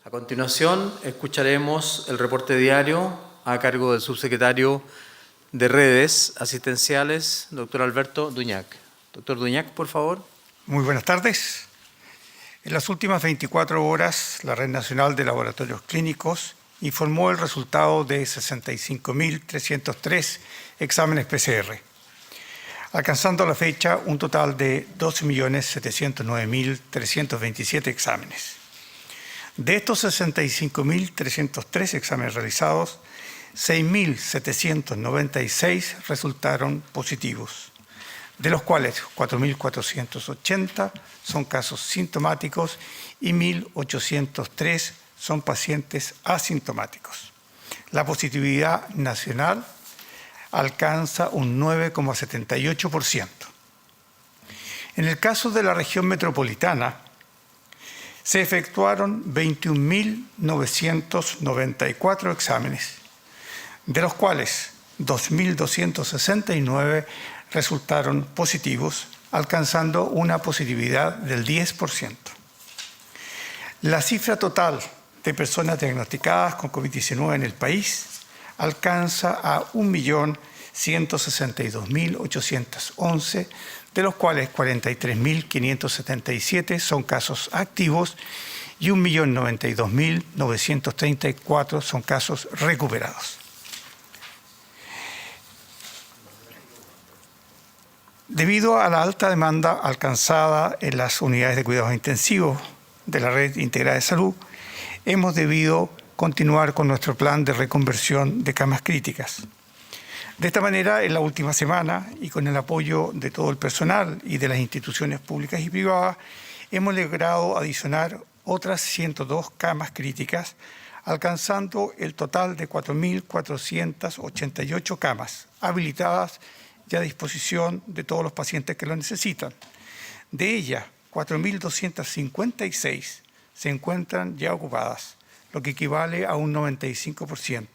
A continuación, escucharemos el reporte diario a cargo del subsecretario de Redes Asistenciales, doctor Alberto Duñac. Doctor Duñac, por favor. Muy buenas tardes. En las últimas 24 horas, la Red Nacional de Laboratorios Clínicos informó el resultado de 65.303 exámenes PCR, alcanzando a la fecha un total de 12.709.327 exámenes. De estos 65.303 exámenes realizados, 6.796 resultaron positivos, de los cuales 4.480 son casos sintomáticos y 1.803 son pacientes asintomáticos. La positividad nacional alcanza un 9,78%. En el caso de la región metropolitana, se efectuaron 21.994 exámenes, de los cuales 2.269 resultaron positivos, alcanzando una positividad del 10%. La cifra total de personas diagnosticadas con COVID-19 en el país alcanza a 1.162.811, de los cuales 43.577 son casos activos y 1.092.934 son casos recuperados. Debido a la alta demanda alcanzada en las unidades de cuidados intensivos de la Red Integrada de Salud, hemos debido continuar con nuestro plan de reconversión de camas críticas. De esta manera, en la última semana, y con el apoyo de todo el personal y de las instituciones públicas y privadas, hemos logrado adicionar otras 102 camas críticas, alcanzando el total de 4.488 camas habilitadas y a disposición de todos los pacientes que lo necesitan. De ellas, 4.256 se encuentran ya ocupadas, lo que equivale a un 95%,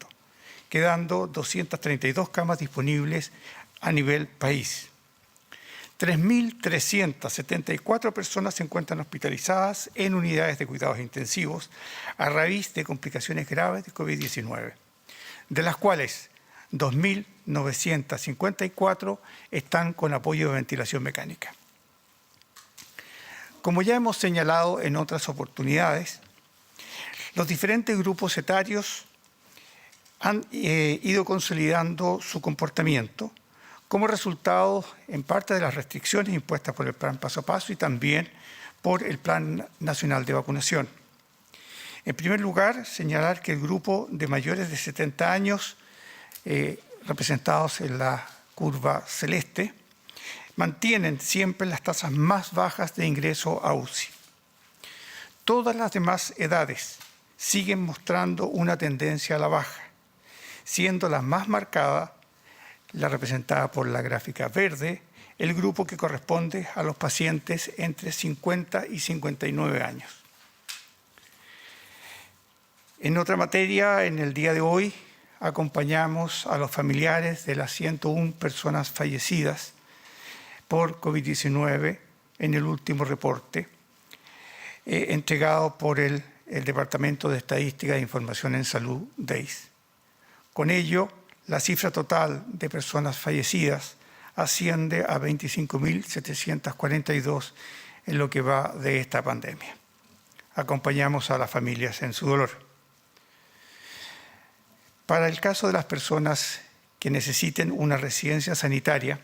quedando 232 camas disponibles a nivel país. 3.374 personas se encuentran hospitalizadas en unidades de cuidados intensivos a raíz de complicaciones graves de COVID-19, de las cuales 2.954 están con apoyo de ventilación mecánica. Como ya hemos señalado en otras oportunidades, los diferentes grupos etarios han ido consolidando su comportamiento como resultado en parte de las restricciones impuestas por el Plan Paso a Paso y también por el Plan Nacional de Vacunación. En primer lugar, señalar que el grupo de mayores de 70 años, representados en la curva celeste, mantienen siempre las tasas más bajas de ingreso a UCI. Todas las demás edades siguen mostrando una tendencia a la baja, siendo la más marcada la representada por la gráfica verde, el grupo que corresponde a los pacientes entre 50 y 59 años. En otra materia, en el día de hoy, acompañamos a los familiares de las 101 personas fallecidas por COVID-19 en el último reporte entregado por el Departamento de Estadística e Información en Salud, DEIS. Con ello, la cifra total de personas fallecidas asciende a 25.742 en lo que va de esta pandemia. Acompañamos a las familias en su dolor. Para el caso de las personas que necesiten una residencia sanitaria,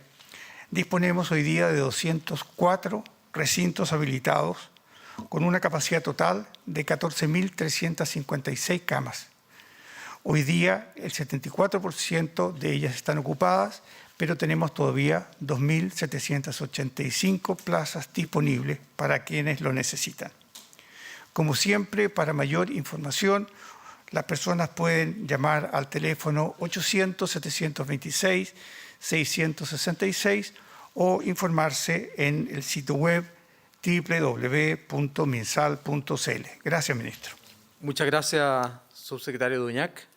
disponemos hoy día de 204 recintos habilitados con una capacidad total de 14.356 camas. Hoy día el 74% de ellas están ocupadas, pero tenemos todavía 2.785 plazas disponibles para quienes lo necesitan. Como siempre, para mayor información, las personas pueden llamar al teléfono 800-726-666 o informarse en el sitio web www.minsal.cl. Gracias, ministro. Muchas gracias, subsecretario Duñac.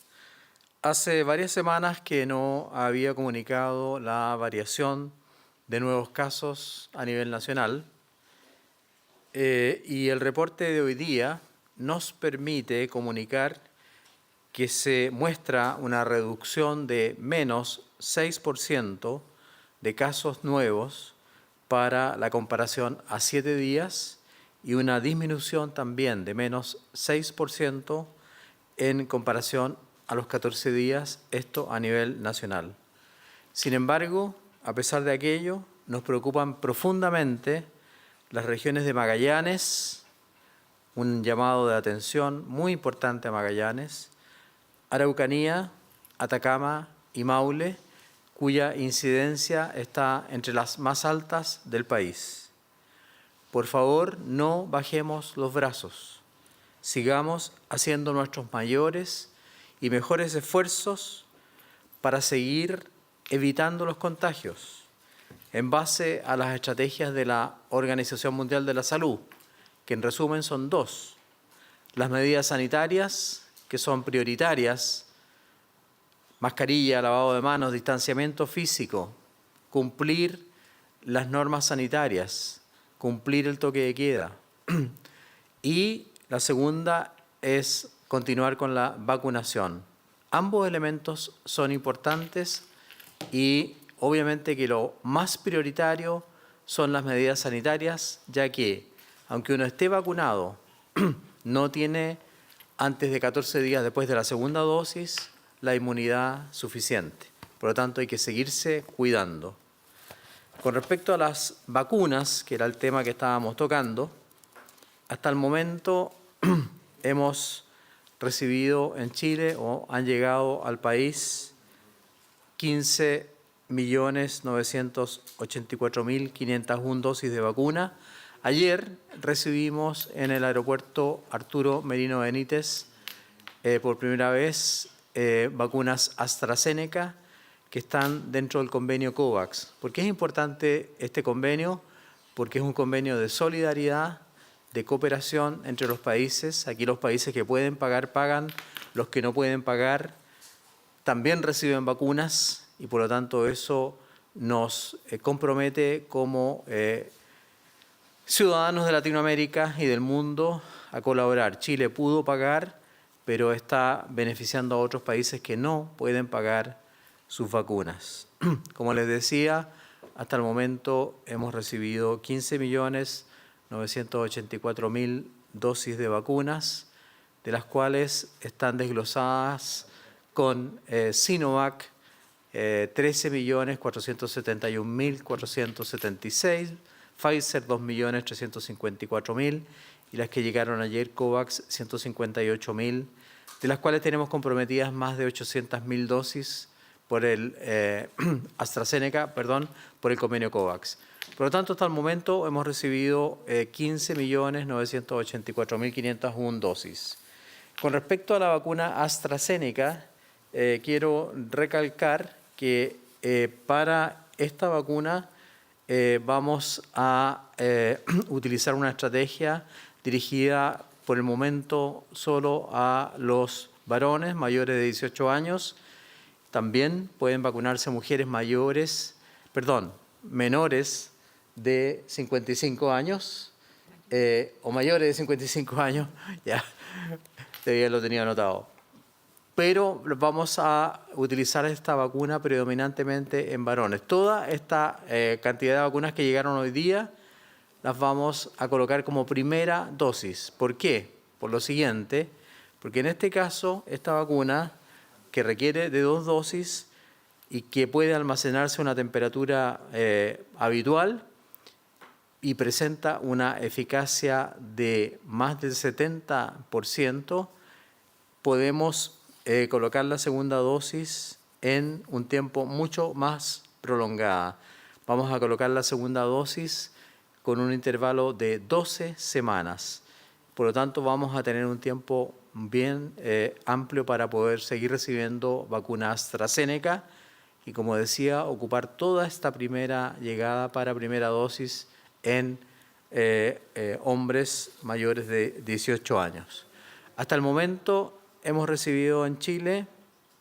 Hace varias semanas que no había comunicado la variación de nuevos casos a nivel nacional y el reporte de hoy día nos permite comunicar que se muestra una reducción de menos 6% de casos nuevos para la comparación a 7 días y una disminución también de menos 6% en comparación a los 14 días, esto a nivel nacional. Sin embargo, a pesar de aquello, nos preocupan profundamente las regiones de Magallanes, un llamado de atención muy importante a Magallanes, Araucanía, Atacama y Maule, cuya incidencia está entre las más altas del país. Por favor, no bajemos los brazos. Sigamos haciendo nuestros mayores y mejores esfuerzos para seguir evitando los contagios en base a las estrategias de la Organización Mundial de la Salud, que en resumen son 2. Las medidas sanitarias, que son prioritarias: mascarilla, lavado de manos, distanciamiento físico, cumplir las normas sanitarias, cumplir el toque de queda. Y la segunda es continuar con la vacunación. Ambos elementos son importantes y obviamente que lo más prioritario son las medidas sanitarias, ya que aunque uno esté vacunado, no tiene antes de 14 días después de la segunda dosis la inmunidad suficiente. Por lo tanto, hay que seguirse cuidando. Con respecto a las vacunas, que era el tema que estábamos tocando, hasta el momento hemos recibido en Chile o han llegado al país 15.984.501 dosis de vacuna. Ayer recibimos en el aeropuerto Arturo Merino Benítez por primera vez vacunas AstraZeneca que están dentro del convenio COVAX. ¿Por qué es importante este convenio? Porque es un convenio de solidaridad, de cooperación entre los países. Aquí los países que pueden pagar, pagan. Los que no pueden pagar también reciben vacunas y por lo tanto eso nos compromete como ciudadanos de Latinoamérica y del mundo a colaborar. Chile pudo pagar, pero está beneficiando a otros países que no pueden pagar sus vacunas. Como les decía, hasta el momento hemos recibido 15.984.000 dosis de vacunas, de las cuales están desglosadas con Sinovac 13.471.476, Pfizer 2.354.000 y las que llegaron ayer COVAX 158.000, de las cuales tenemos comprometidas más de 800.000 dosis por el AstraZeneca, por el convenio COVAX. Por lo tanto, hasta el momento hemos recibido 15.984.501 dosis. Con respecto a la vacuna AstraZeneca, quiero recalcar que para esta vacuna vamos a utilizar una estrategia dirigida por el momento solo a los varones mayores de 18 años. También pueden vacunarse mujeres menores de 55 años o mayores de 55 años, ya lo tenía anotado. Pero vamos a utilizar esta vacuna predominantemente en varones. Toda esta cantidad de vacunas que llegaron hoy día las vamos a colocar como primera dosis. ¿Por qué? Por lo siguiente, porque en este caso esta vacuna que requiere de 2 dosis y que puede almacenarse a una temperatura habitual y presenta una eficacia de más del 70%, podemos colocar la segunda dosis en un tiempo mucho más prolongada. Vamos a colocar la segunda dosis con un intervalo de 12 semanas. Por lo tanto, vamos a tener un tiempo bien amplio para poder seguir recibiendo vacuna AstraZeneca y, como decía, ocupar toda esta primera llegada para primera dosis en hombres mayores de 18 años. Hasta el momento hemos recibido en Chile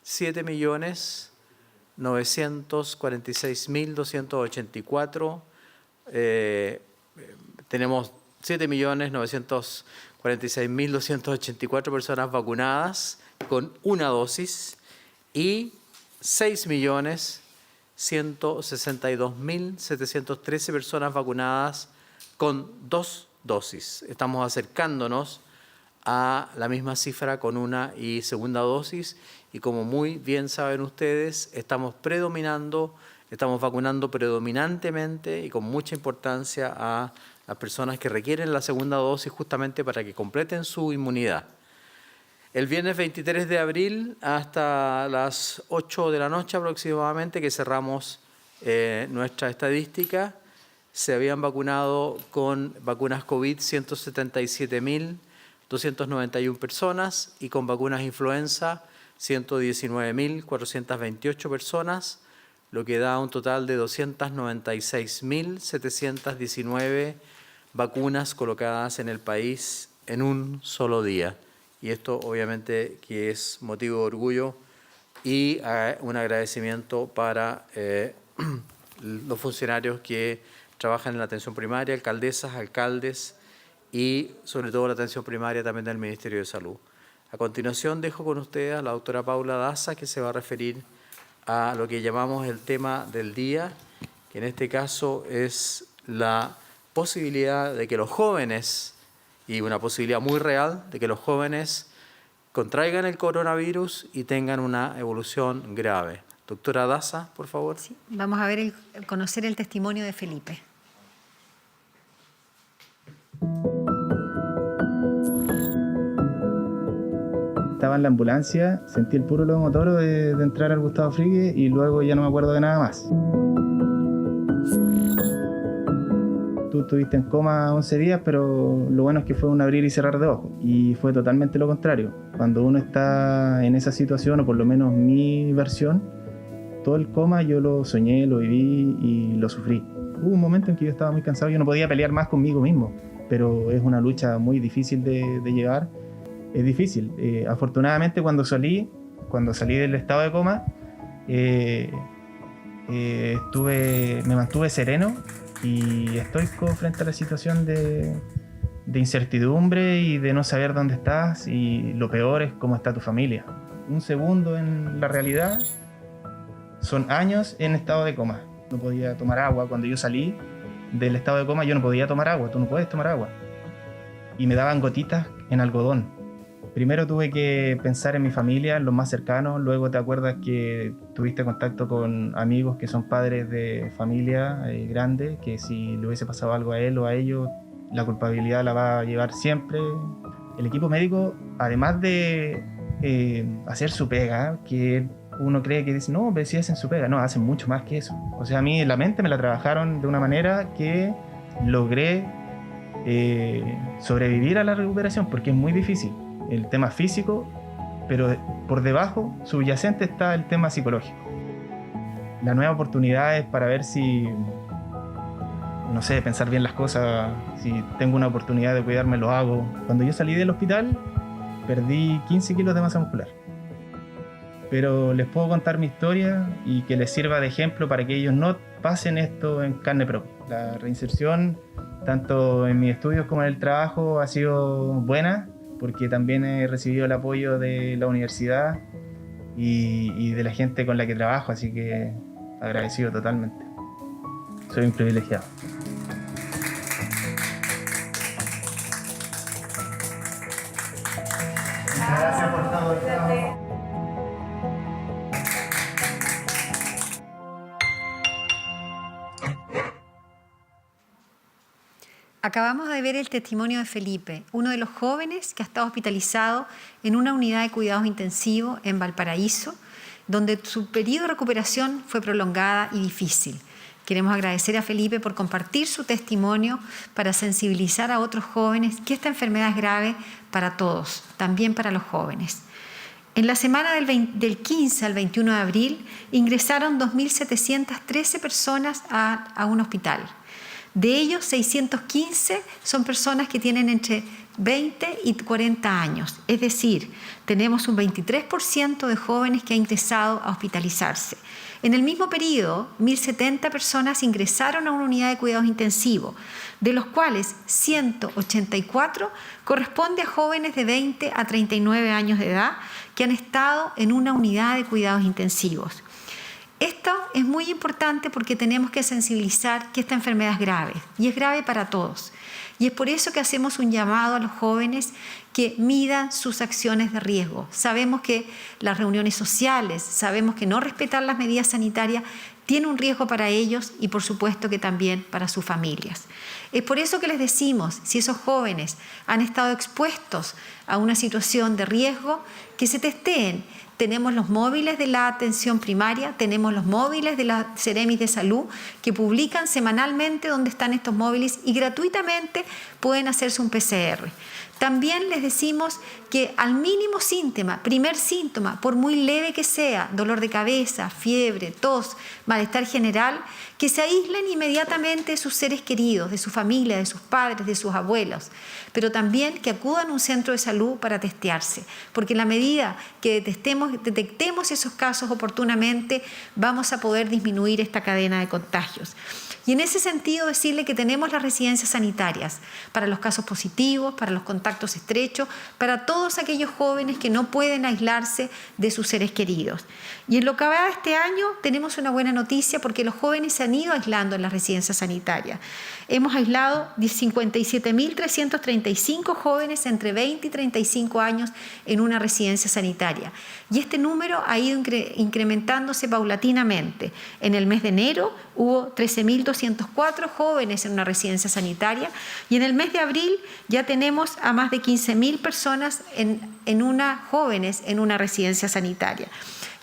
7.946.284. Tenemos 7.946.000 46.284 personas vacunadas con una dosis y 6.162.713 personas vacunadas con 2 dosis. Estamos acercándonos a la misma cifra con una y segunda dosis y como muy bien saben ustedes, estamos vacunando predominantemente y con mucha importancia a las personas que requieren la segunda dosis justamente para que completen su inmunidad. El viernes 23 de abril hasta las 8 de la noche aproximadamente que cerramos nuestra estadística, se habían vacunado con vacunas COVID 177.291 personas y con vacunas influenza 119.428 personas, lo que da un total de 296.719 vacunas colocadas en el país en un solo día. Y esto obviamente que es motivo de orgullo y un agradecimiento para los funcionarios que trabajan en la atención primaria, alcaldesas, alcaldes y sobre todo la atención primaria también del Ministerio de Salud. A continuación dejo con ustedes a la doctora Paula Daza que se va a referir a lo que llamamos el tema del día, que en este caso es la posibilidad de que los jóvenes, y una posibilidad muy real, de que los jóvenes contraigan el coronavirus y tengan una evolución grave. Doctora Daza, por favor. Sí, vamos a ver conocer el testimonio de Felipe. Estaba en la ambulancia, sentí el puro lomo toro de entrar al Gustavo Fricke y luego ya no me acuerdo de nada más. Tú estuviste en coma 11 días, pero lo bueno es que fue un abrir y cerrar de ojos. Y fue totalmente lo contrario. Cuando uno está en esa situación, o por lo menos mi versión, todo el coma yo lo soñé, lo viví y lo sufrí. Hubo un momento en que yo estaba muy cansado, yo no podía pelear más conmigo mismo, pero es una lucha muy difícil de llevar. Es difícil. Afortunadamente cuando salí del estado de coma, me mantuve sereno y estoico frente a la situación de incertidumbre y de no saber dónde estás, y lo peor es cómo está tu familia. Un segundo en la realidad son años en estado de coma. No podía tomar agua. Cuando yo salí del estado de coma yo no podía tomar agua. Tú no puedes tomar agua. Y me daban gotitas en algodón. Primero tuve que pensar en mi familia, en los más cercanos. Luego te acuerdas que tuviste contacto con amigos que son padres de familia grande, que si le hubiese pasado algo a él o a ellos, la culpabilidad la va a llevar siempre. El equipo médico, además de hacer su pega, que uno cree que dice, no, pero si hacen su pega. No, hacen mucho más que eso. O sea, a mí la mente me la trabajaron de una manera que logré sobrevivir a la recuperación, porque es muy difícil. El tema físico, pero por debajo, subyacente, está el tema psicológico. La nueva oportunidad es para ver si, no sé, pensar bien las cosas. Si tengo una oportunidad de cuidarme, lo hago. Cuando yo salí del hospital, perdí 15 kilos de masa muscular. Pero les puedo contar mi historia y que les sirva de ejemplo para que ellos no pasen esto en carne propia. La reinserción, tanto en mis estudios como en el trabajo, ha sido buena, porque también he recibido el apoyo de la universidad y de la gente con la que trabajo, así que agradecido totalmente. Soy un privilegiado. Gracias por todo. Acabamos de ver el testimonio de Felipe, uno de los jóvenes que ha estado hospitalizado en una unidad de cuidados intensivos en Valparaíso, donde su periodo de recuperación fue prolongada y difícil. Queremos agradecer a Felipe por compartir su testimonio para sensibilizar a otros jóvenes que esta enfermedad es grave para todos, también para los jóvenes. En la semana del 15 al 21 de abril ingresaron 2.713 personas a un hospital. De ellos, 615 son personas que tienen entre 20 y 40 años. Es decir, tenemos un 23% de jóvenes que ha ingresado a hospitalizarse. En el mismo periodo, 1.070 personas ingresaron a una unidad de cuidados intensivos, de los cuales 184 corresponde a jóvenes de 20 a 39 años de edad que han estado en una unidad de cuidados intensivos. Esto es muy importante porque tenemos que sensibilizar que esta enfermedad es grave y es grave para todos. Y es por eso que hacemos un llamado a los jóvenes que midan sus acciones de riesgo. Sabemos que las reuniones sociales, sabemos que no respetar las medidas sanitarias tiene un riesgo para ellos y por supuesto que también para sus familias. Es por eso que les decimos, si esos jóvenes han estado expuestos a una situación de riesgo, que se testeen. Tenemos los móviles de la atención primaria, tenemos los móviles de la Ceremis de Salud que publican semanalmente dónde están estos móviles y gratuitamente pueden hacerse un PCR. También les decimos que al mínimo síntoma, primer síntoma, por muy leve que sea, dolor de cabeza, fiebre, tos, malestar general, que se aíslen inmediatamente de sus seres queridos, de su familia, de sus padres, de sus abuelos, pero también que acudan a un centro de salud para testearse, porque en la medida que detectemos esos casos oportunamente, vamos a poder disminuir esta cadena de contagios. Y en ese sentido decirle que tenemos las residencias sanitarias para los casos positivos, para los contactos estrechos, para todos aquellos jóvenes que no pueden aislarse de sus seres queridos. Y en lo que va de este año tenemos una buena noticia porque los jóvenes se han ido aislando en las residencias sanitarias. Hemos aislado 57.335 jóvenes entre 20 y 35 años en una residencia sanitaria. Y este número ha ido incrementándose paulatinamente. En el mes de enero hubo 13.204 jóvenes en una residencia sanitaria y en el mes de abril ya tenemos a más de 15.000 personas jóvenes en una residencia sanitaria.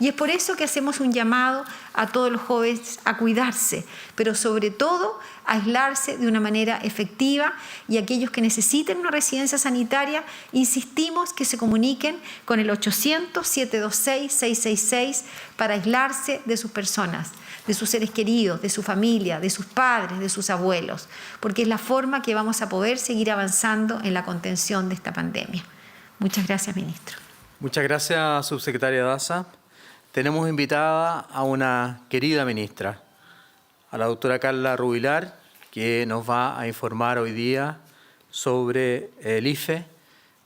Y es por eso que hacemos un llamado a todos los jóvenes a cuidarse, pero sobre todo a aislarse de una manera efectiva y aquellos que necesiten una residencia sanitaria, insistimos que se comuniquen con el 800-726-666 para aislarse de sus personas, de sus seres queridos, de su familia, de sus padres, de sus abuelos, porque es la forma que vamos a poder seguir avanzando en la contención de esta pandemia. Muchas gracias, ministro. Muchas gracias, subsecretaria Daza. Tenemos invitada a una querida ministra, a la doctora Carla Rubilar, que nos va a informar hoy día sobre el IFE,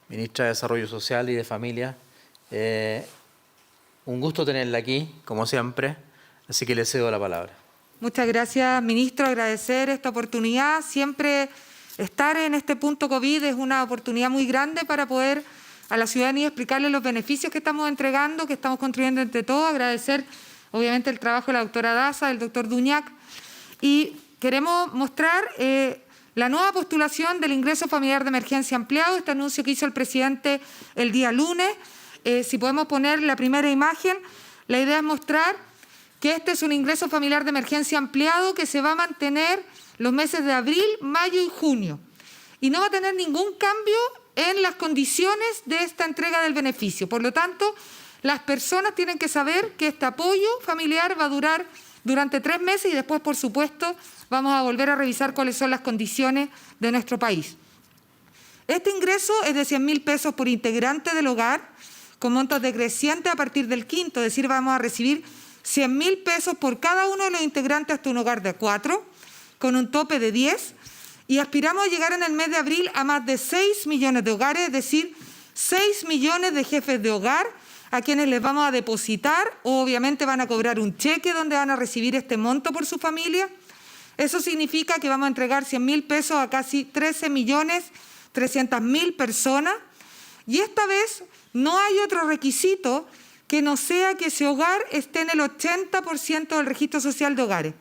ministra de Desarrollo Social y de Familia. Un gusto tenerla aquí, como siempre, así que le cedo la palabra. Muchas gracias, ministro. Agradecer esta oportunidad. Siempre estar en este punto COVID es una oportunidad muy grande para poder a la ciudadanía explicarle los beneficios que estamos entregando, que estamos construyendo entre todos. Agradecer, obviamente, el trabajo de la doctora Daza, del doctor Duñac. Y queremos mostrar la nueva postulación del ingreso familiar de emergencia ampliado, este anuncio que hizo el presidente el día lunes. Si podemos poner la primera imagen, la idea es mostrar que este es un ingreso familiar de emergencia ampliado que se va a mantener los meses de abril, mayo y junio. Y no va a tener ningún cambio en las condiciones de esta entrega del beneficio. Por lo tanto, las personas tienen que saber que este apoyo familiar va a durar durante 3 meses y después, por supuesto, vamos a volver a revisar cuáles son las condiciones de nuestro país. Este ingreso es de 100.000 pesos por integrante del hogar, con montos decrecientes a partir del quinto, es decir, vamos a recibir 100.000 pesos por cada uno de los integrantes hasta un hogar de 4, con un tope de 10, y aspiramos a llegar en el mes de abril a más de 6 millones de hogares, es decir, 6 millones de jefes de hogar a quienes les vamos a depositar o obviamente van a cobrar un cheque donde van a recibir este monto por su familia. Eso significa que vamos a entregar 100.000 pesos a casi 13.300.000 personas y esta vez no hay otro requisito que no sea que ese hogar esté en el 80% del registro social de hogares.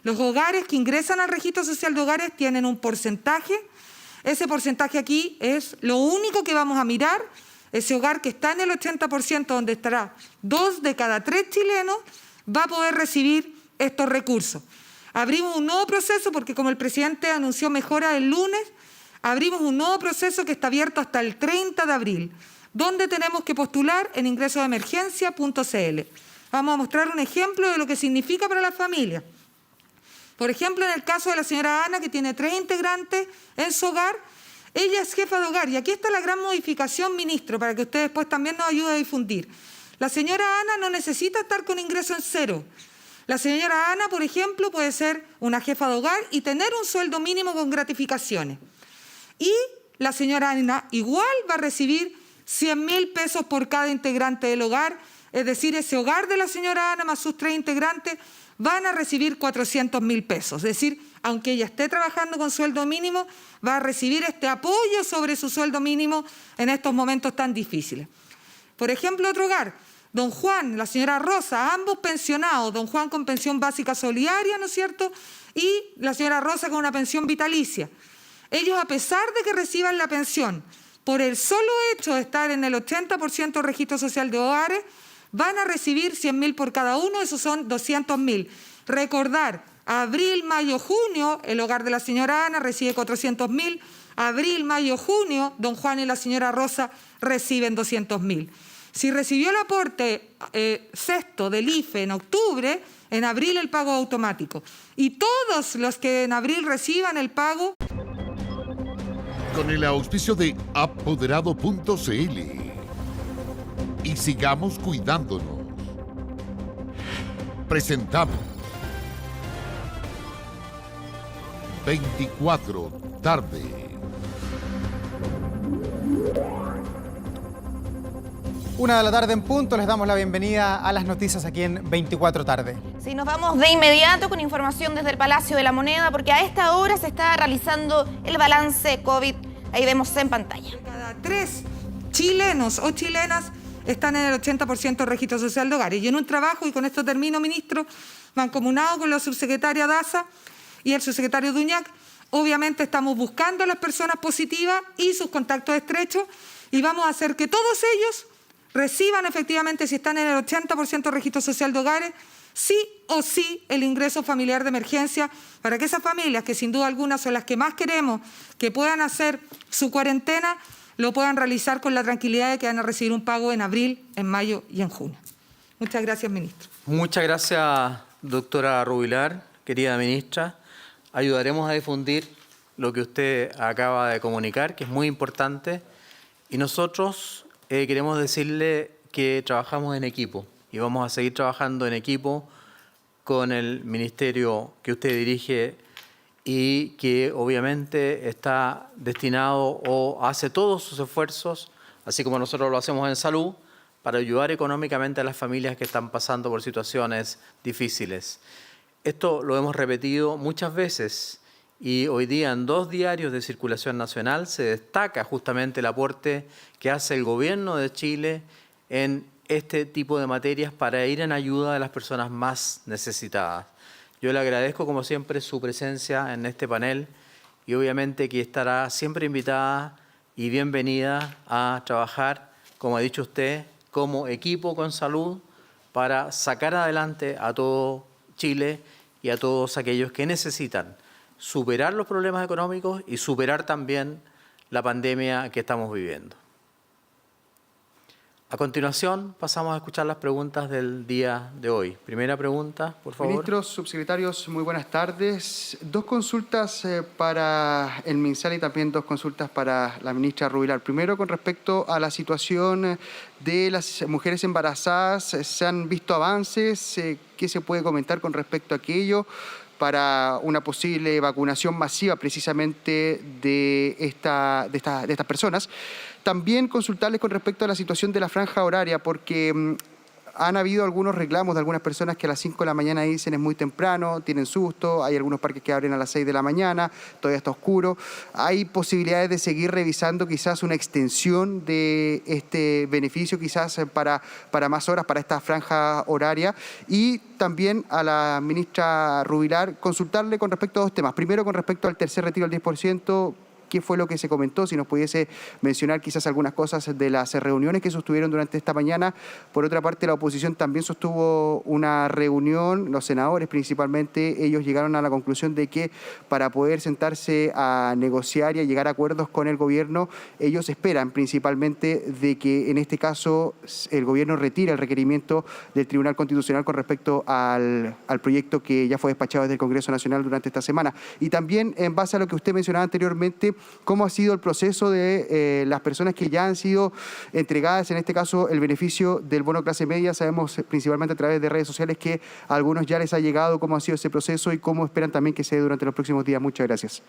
Los hogares que ingresan al registro social de hogares tienen un porcentaje. Ese porcentaje aquí es lo único que vamos a mirar. Ese hogar que está en el 80%, donde estará 2 de cada 3 chilenos, va a poder recibir estos recursos. Abrimos un nuevo proceso porque, como el presidente anunció mejora el lunes, abrimos un nuevo proceso que está abierto hasta el 30 de abril, donde tenemos que postular en ingresodeemergencia.cl. Vamos a mostrar un ejemplo de lo que significa para la familia. Por ejemplo, en el caso de la señora Ana, que tiene 3 integrantes en su hogar, Ella es jefa de hogar y aquí está la gran modificación, ministro, para que usted después también nos ayude a difundir. La señora Ana no necesita estar con ingreso en cero. La señora Ana, por ejemplo, puede ser una jefa de hogar y tener un sueldo mínimo con gratificaciones. Y la señora Ana igual va a recibir 100.000 pesos por cada integrante del hogar, es decir, ese hogar de la señora Ana más sus 3 integrantes van a recibir 400.000 pesos. Es decir, aunque ella esté trabajando con sueldo mínimo, va a recibir este apoyo sobre su sueldo mínimo en estos momentos tan difíciles. Por ejemplo, otro hogar, don Juan, la señora Rosa, ambos pensionados, don Juan con pensión básica solidaria, ¿no es cierto?, y la señora Rosa con una pensión vitalicia. Ellos, a pesar de que reciban la pensión, por el solo hecho de estar en el 80% de registro social de hogares, van a recibir 100.000 por cada uno, esos son 200.000. Recordar, abril, mayo, junio, el hogar de la señora Ana recibe 400.000, abril, mayo, junio, don Juan y la señora Rosa reciben 200.000. Si recibió el aporte sexto del IFE en octubre, en abril el pago automático. Y todos los que en abril reciban el pago... Con el auspicio de apoderado.cl y sigamos cuidándonos. Presentamos 24 tarde. Una de la tarde en punto, les damos la bienvenida a las noticias aquí en 24 tarde. Sí, nos vamos de inmediato con información desde el Palacio de la Moneda, porque a esta hora se está realizando el balance COVID. Ahí vemos en pantalla. Cada 3 chilenos o chilenas están en el 80% del registro social de hogares. Y en un trabajo, y con esto termino, ministro, mancomunado con la subsecretaria Daza y el subsecretario Duñac, obviamente estamos buscando a las personas positivas y sus contactos estrechos y vamos a hacer que todos ellos reciban efectivamente, si están en el 80% del registro social de hogares, sí o sí el ingreso familiar de emergencia para que esas familias, que sin duda alguna son las que más queremos que puedan hacer su cuarentena, lo puedan realizar con la tranquilidad de que van a recibir un pago en abril, en mayo y en junio. Muchas gracias, ministro. Muchas gracias, doctora Rubilar, querida ministra. Ayudaremos a difundir lo que usted acaba de comunicar, que es muy importante, y nosotros queremos decirle que trabajamos en equipo y vamos a seguir trabajando en equipo con el ministerio que usted dirige y que obviamente está destinado o hace todos sus esfuerzos, así como nosotros lo hacemos en salud, para ayudar económicamente a las familias que están pasando por situaciones difíciles. Esto lo hemos repetido muchas veces y hoy día en 2 diarios de circulación nacional se destaca justamente el aporte que hace el Gobierno de Chile en este tipo de materias para ir en ayuda de las personas más necesitadas. Yo le agradezco, como siempre, su presencia en este panel y obviamente que estará siempre invitada y bienvenida a trabajar, como ha dicho usted, como equipo con salud para sacar adelante a todo Chile y a todos aquellos que necesitan superar los problemas económicos y superar también la pandemia que estamos viviendo. A continuación, pasamos a escuchar las preguntas del día de hoy. Primera pregunta, por favor. Ministros, subsecretarios, muy buenas tardes. 2 consultas para el MinSal y también 2 consultas para la ministra Rubilar. Primero, con respecto a la situación de las mujeres embarazadas, ¿se han visto avances? ¿Qué se puede comentar con respecto a aquello para una posible vacunación masiva precisamente de estas personas? También consultarles con respecto a la situación de la franja horaria, porque han habido algunos reclamos de algunas personas que a las 5 de la mañana dicen es muy temprano, tienen susto, hay algunos parques que abren a las 6 de la mañana, todavía está oscuro. ¿Hay posibilidades de seguir revisando quizás una extensión de este beneficio quizás para más horas, para esta franja horaria? Y también a la ministra Rubilar consultarle con respecto a 2 temas. Primero, con respecto al tercer retiro del 10%, ¿qué fue lo que se comentó? Si nos pudiese mencionar quizás algunas cosas de las reuniones que sostuvieron durante esta mañana. Por otra parte, la oposición también sostuvo una reunión, los senadores principalmente, ellos llegaron a la conclusión de que para poder sentarse a negociar y a llegar a acuerdos con el gobierno, ellos esperan principalmente de que en este caso el gobierno retire el requerimiento del Tribunal Constitucional con respecto al proyecto que ya fue despachado desde el Congreso Nacional durante esta semana. Y también, en base a lo que usted mencionaba anteriormente, cómo ha sido el proceso de las personas que ya han sido entregadas, en este caso, el beneficio del bono clase media. Sabemos principalmente a través de redes sociales que a algunos ya les ha llegado. ¿Cómo ha sido ese proceso y cómo esperan también que se dé durante los próximos días? Muchas gracias.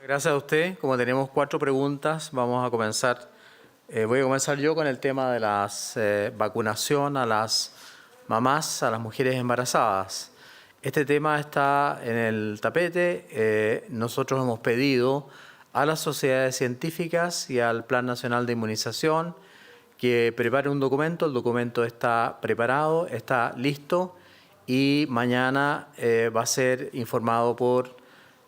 Gracias a usted. Como tenemos 4 preguntas, vamos a comenzar. Voy a comenzar yo con el tema de la vacunación a las mamás, a las mujeres embarazadas. Este tema está en el tapete. Nosotros hemos pedido a las sociedades científicas y al Plan Nacional de Inmunización que prepare un documento. El documento está preparado, está listo y mañana va a ser informado por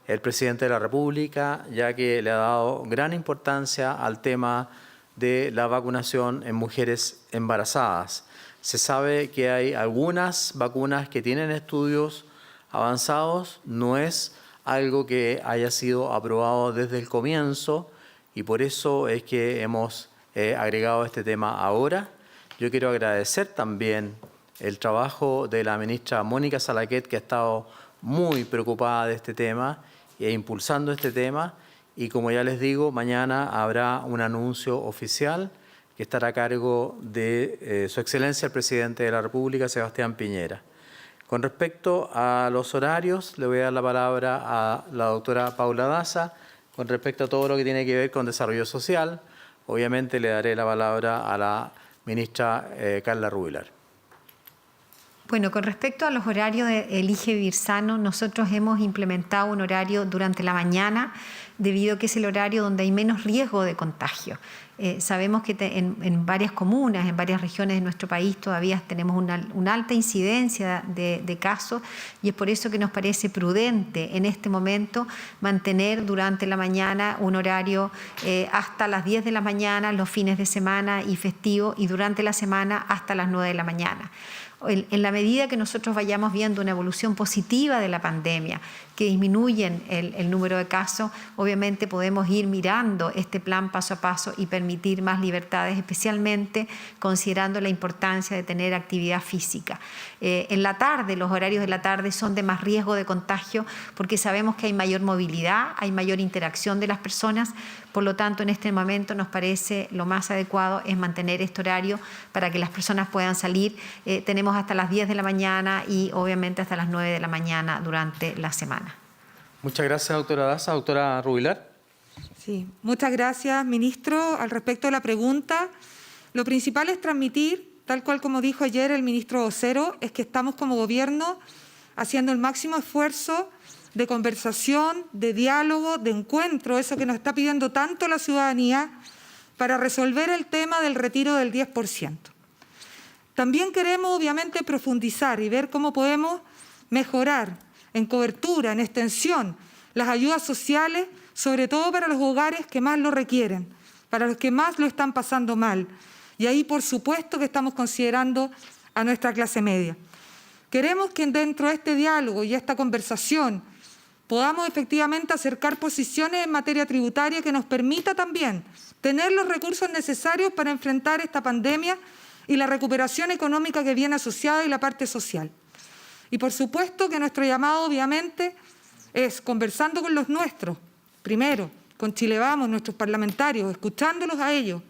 el presidente de la República, ya que le ha dado gran importancia al tema de la vacunación en mujeres embarazadas. Se sabe que hay algunas vacunas que tienen estudios avanzados, no es algo que haya sido aprobado desde el comienzo y por eso es que hemos agregado este tema ahora. Yo quiero agradecer también el trabajo de la ministra Mónica Salaquet, que ha estado muy preocupada de este tema e impulsando este tema, y como ya les digo, mañana habrá un anuncio oficial que estará a cargo de Su Excelencia el Presidente de la República, Sebastián Piñera. Con respecto a los horarios, le voy a dar la palabra a la doctora Paula Daza. Con respecto a todo lo que tiene que ver con desarrollo social, obviamente le daré la palabra a la ministra Carla Rubilar. Bueno, con respecto a los horarios de Elige Vivir Sano, nosotros hemos implementado un horario durante la mañana debido a que es el horario donde hay menos riesgo de contagio. Sabemos que en varias comunas, en varias regiones de nuestro país todavía tenemos una alta incidencia de casos y es por eso que nos parece prudente en este momento mantener durante la mañana un horario hasta las 10 de la mañana, los fines de semana y festivos, y durante la semana hasta las 9 de la mañana. En la medida que nosotros vayamos viendo una evolución positiva de la pandemia, que disminuyen el número de casos, obviamente podemos ir mirando este plan paso a paso y permitir más libertades, especialmente considerando la importancia de tener actividad física. En la tarde, los horarios de la tarde son de más riesgo de contagio porque sabemos que hay mayor movilidad, hay mayor interacción de las personas. Por lo tanto, en este momento nos parece lo más adecuado es mantener este horario para que las personas puedan salir. Tenemos hasta las 10 de la mañana y obviamente hasta las 9 de la mañana durante la semana. Muchas gracias, doctora Daza. Doctora Rubilar. Sí, muchas gracias, ministro. Al respecto de la pregunta, lo principal es transmitir, tal cual como dijo ayer el ministro vocero, es que estamos como gobierno haciendo el máximo esfuerzo de conversación, de diálogo, de encuentro, eso que nos está pidiendo tanto la ciudadanía, para resolver el tema del retiro del 10%. También queremos, obviamente, profundizar y ver cómo podemos mejorar en cobertura, en extensión, las ayudas sociales, sobre todo para los hogares que más lo requieren, para los que más lo están pasando mal. Y ahí, por supuesto, que estamos considerando a nuestra clase media. Queremos que dentro de este diálogo y esta conversación podamos efectivamente acercar posiciones en materia tributaria que nos permita también tener los recursos necesarios para enfrentar esta pandemia y la recuperación económica que viene asociada y la parte social. Y por supuesto que nuestro llamado, obviamente, es conversando con los nuestros, primero, con Chile Vamos, nuestros parlamentarios, escuchándolos a ellos,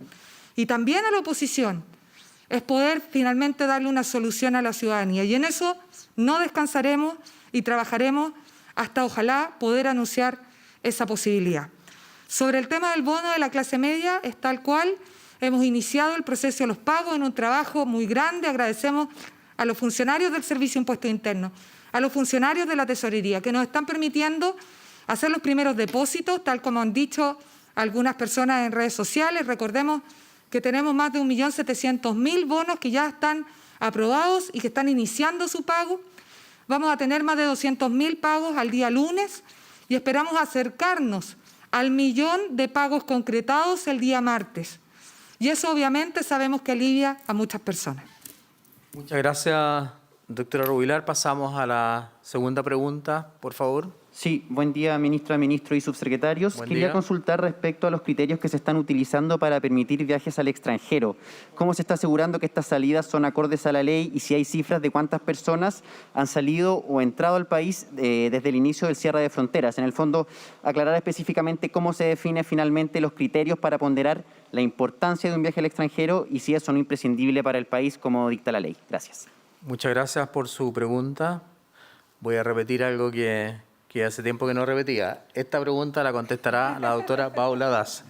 y también a la oposición, es poder finalmente darle una solución a la ciudadanía. Y en eso no descansaremos y trabajaremos hasta, ojalá, poder anunciar esa posibilidad. Sobre el tema del bono de la clase media, es tal cual, hemos iniciado el proceso de los pagos en un trabajo muy grande. Agradecemos a los funcionarios del Servicio de Impuestos Internos, a los funcionarios de la Tesorería, que nos están permitiendo hacer los primeros depósitos, tal como han dicho algunas personas en redes sociales. Recordemos que tenemos más de 1.700.000 bonos que ya están aprobados y que están iniciando su pago. Vamos a tener más de 200.000 pagos al día lunes y esperamos acercarnos al 1.000.000 de pagos concretados el día martes. Y eso obviamente sabemos que alivia a muchas personas. Muchas gracias, doctora Rubilar. Pasamos a la segunda pregunta, por favor. Sí, buen día, ministra, ministro y subsecretarios. Quería consultar respecto a los criterios que se están utilizando para permitir viajes al extranjero. ¿Cómo se está asegurando que estas salidas son acordes a la ley y si hay cifras de cuántas personas han salido o entrado al país desde el inicio del cierre de fronteras? En el fondo, aclarar específicamente cómo se definen finalmente los criterios para ponderar la importancia de un viaje al extranjero y si es o no imprescindible para el país como dicta la ley. Gracias. Muchas gracias por su pregunta. Voy a repetir algo que hace tiempo que no repetía. Esta pregunta la contestará la doctora Paula Daza.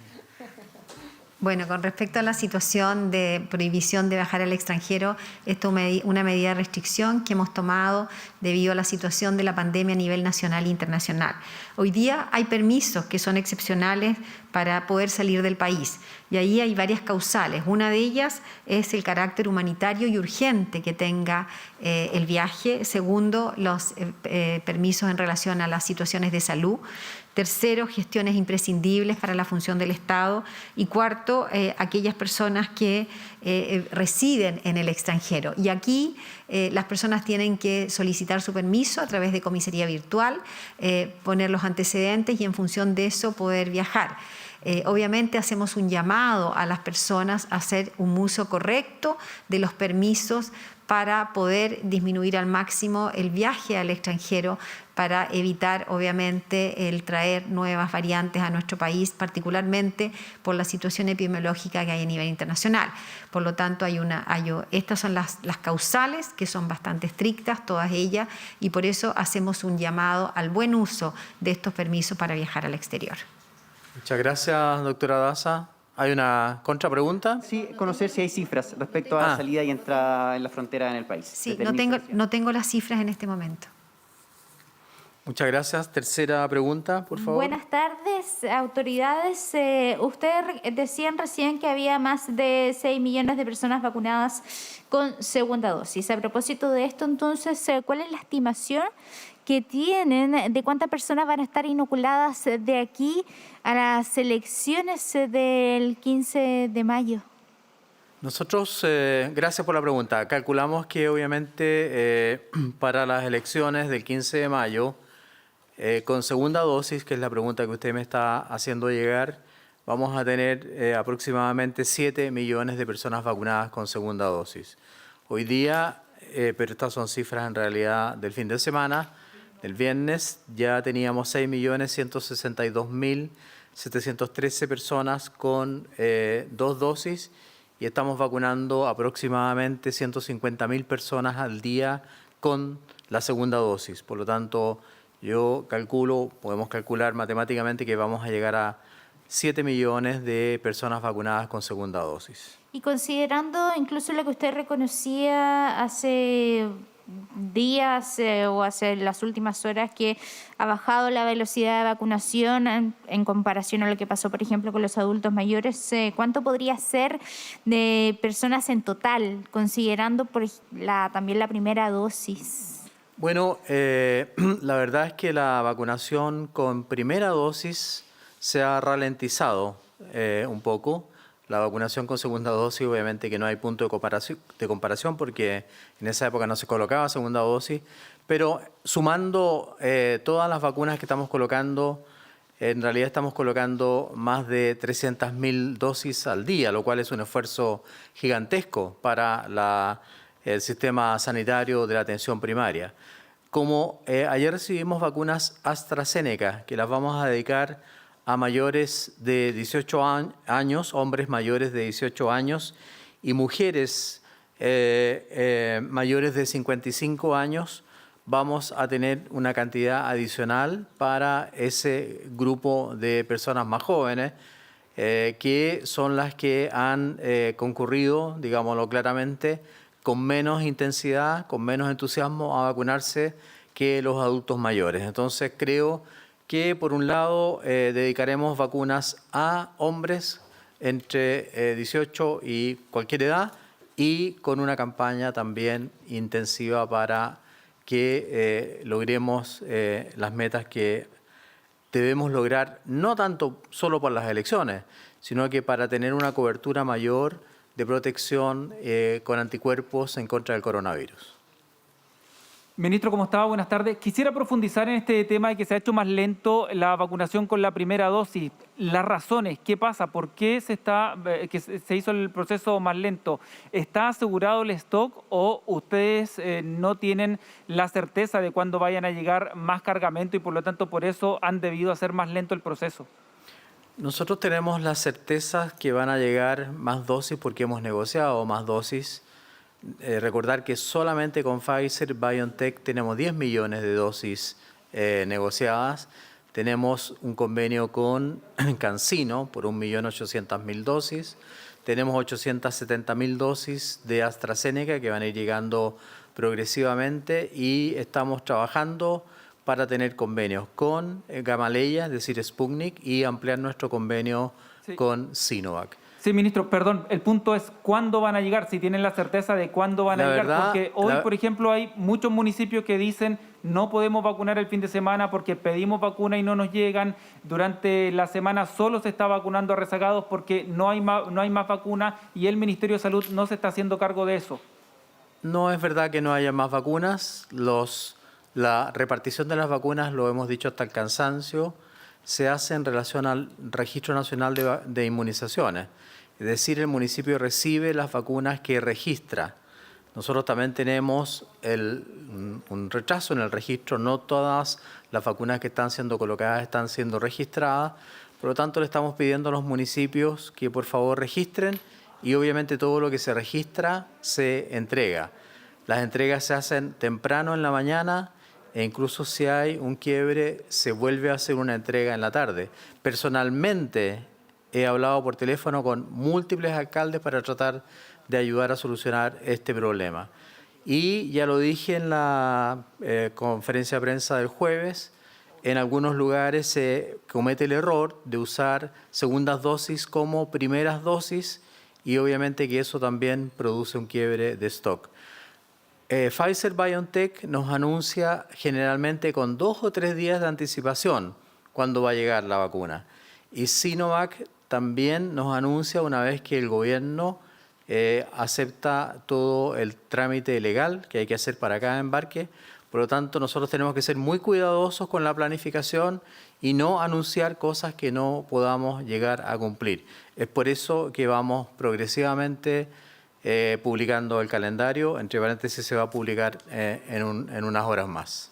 Bueno, con respecto a la situación de prohibición de viajar al extranjero, esto es una medida de restricción que hemos tomado debido a la situación de la pandemia a nivel nacional e internacional. Hoy día hay permisos que son excepcionales para poder salir del país y ahí hay varias causales. Una de ellas es el carácter humanitario y urgente que tenga el viaje. Segundo, los permisos en relación a las situaciones de salud. Tercero, gestiones imprescindibles para la función del Estado. Y cuarto, aquellas personas que residen en el extranjero. Y aquí las personas tienen que solicitar su permiso a través de comisaría virtual, poner los antecedentes y en función de eso poder viajar. Obviamente hacemos un llamado a las personas a hacer un uso correcto de los permisos para poder disminuir al máximo el viaje al extranjero, para evitar obviamente el traer nuevas variantes a nuestro país, particularmente por la situación epidemiológica que hay a nivel internacional. Por lo tanto, estas son las causales, que son bastante estrictas, todas ellas, y por eso hacemos un llamado al buen uso de estos permisos para viajar al exterior. Muchas gracias, doctora Daza. ¿Hay una contrapregunta? Sí, conocer si hay cifras respecto a la salida y entrada en la frontera en el país. Sí, no tengo las cifras en este momento. Muchas gracias. Tercera pregunta, por favor. Buenas tardes, autoridades. Ustedes decían recién que había más de 6 millones de personas vacunadas con segunda dosis. A propósito de esto, entonces, ¿cuál es la estimación que tienen de cuántas personas van a estar inoculadas de aquí a las elecciones del 15 de mayo? Nosotros, gracias por la pregunta, calculamos que obviamente para las elecciones del 15 de mayo, con segunda dosis, que es la pregunta que usted me está haciendo llegar, vamos a tener aproximadamente 7 millones de personas vacunadas con segunda dosis. Hoy día, pero estas son cifras en realidad del fin de semana, el viernes ya teníamos 6.162.713 personas con 2 dosis y estamos vacunando aproximadamente 150.000 personas al día con la segunda dosis. Por lo tanto, yo podemos calcular matemáticamente que vamos a llegar a 7 millones de personas vacunadas con segunda dosis. Y considerando incluso lo que usted reconocía hace días o hace las últimas horas, que ha bajado la velocidad de vacunación en comparación a lo que pasó, por ejemplo, con los adultos mayores, ¿cuánto podría ser de personas en total, considerando también la primera dosis? Bueno, la verdad es que la vacunación con primera dosis se ha ralentizado un poco. La vacunación con segunda dosis, obviamente que no hay punto de comparación porque en esa época no se colocaba segunda dosis, pero sumando todas las vacunas que estamos colocando, en realidad estamos colocando más de 300.000 dosis al día, lo cual es un esfuerzo gigantesco para el sistema sanitario de la atención primaria. Como ayer recibimos vacunas AstraZeneca, que las vamos a dedicar a mayores de 18 años, hombres mayores de 18 años y mujeres mayores de 55 años, vamos a tener una cantidad adicional para ese grupo de personas más jóvenes, que son las que han concurrido, digámoslo claramente, con menos intensidad, con menos entusiasmo a vacunarse que los adultos mayores. Entonces creo que por un lado dedicaremos vacunas a hombres entre 18 y cualquier edad y con una campaña también intensiva para que logremos las metas que debemos lograr, no tanto solo por las elecciones, sino que para tener una cobertura mayor de protección con anticuerpos en contra del coronavirus. Ministro, ¿cómo está? Buenas tardes. Quisiera profundizar en este tema de que se ha hecho más lento la vacunación con la primera dosis. Las razones, ¿qué pasa? ¿Por qué se hizo el proceso más lento? ¿Está asegurado el stock o ustedes no tienen la certeza de cuándo vayan a llegar más cargamento y por lo tanto por eso han debido hacer más lento el proceso? Nosotros tenemos la certeza que van a llegar más dosis porque hemos negociado más dosis. Recordar que solamente con Pfizer BioNTech tenemos 10 millones de dosis negociadas. Tenemos un convenio con CanSino por 1.800.000 dosis. Tenemos 870.000 dosis de AstraZeneca que van a ir llegando progresivamente y estamos trabajando para tener convenios con Gamaleya, es decir, Sputnik, y ampliar nuestro convenio con Sinovac. Sí, ministro, perdón, el punto es cuándo van a llegar, si tienen la certeza de cuándo van a llegar, porque hoy, por ejemplo, hay muchos municipios que dicen no podemos vacunar el fin de semana porque pedimos vacuna y no nos llegan, durante la semana solo se está vacunando a rezagados porque no hay más vacuna y el Ministerio de Salud no se está haciendo cargo de eso. No es verdad que no haya más vacunas, la repartición de las vacunas, lo hemos dicho hasta el cansancio, se hace en relación al Registro Nacional de Inmunizaciones. Es decir, el municipio recibe las vacunas que registra. Nosotros también tenemos un retraso en el registro. No todas las vacunas que están siendo colocadas están siendo registradas. Por lo tanto, le estamos pidiendo a los municipios que por favor registren y obviamente todo lo que se registra se entrega. Las entregas se hacen temprano en la mañana e incluso si hay un quiebre se vuelve a hacer una entrega en la tarde. Personalmente he hablado por teléfono con múltiples alcaldes para tratar de ayudar a solucionar este problema. Y ya lo dije en la conferencia de prensa del jueves, en algunos lugares se comete el error de usar segundas dosis como primeras dosis y obviamente que eso también produce un quiebre de stock. Pfizer BioNTech nos anuncia generalmente con 2 o 3 días de anticipación cuándo va a llegar la vacuna. Y Sinovac también nos anuncia una vez que el gobierno acepta todo el trámite legal que hay que hacer para cada embarque. Por lo tanto, nosotros tenemos que ser muy cuidadosos con la planificación y no anunciar cosas que no podamos llegar a cumplir. Es por eso que vamos progresivamente publicando el calendario. Entre paréntesis, se va a publicar en unas horas más.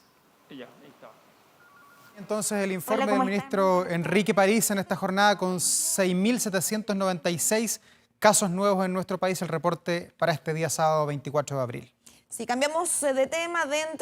Entonces, el informe del ministro Enrique París en esta jornada con 6.796 casos nuevos en nuestro país, el reporte para este día sábado 24 de abril. Si cambiamos de tema, dentro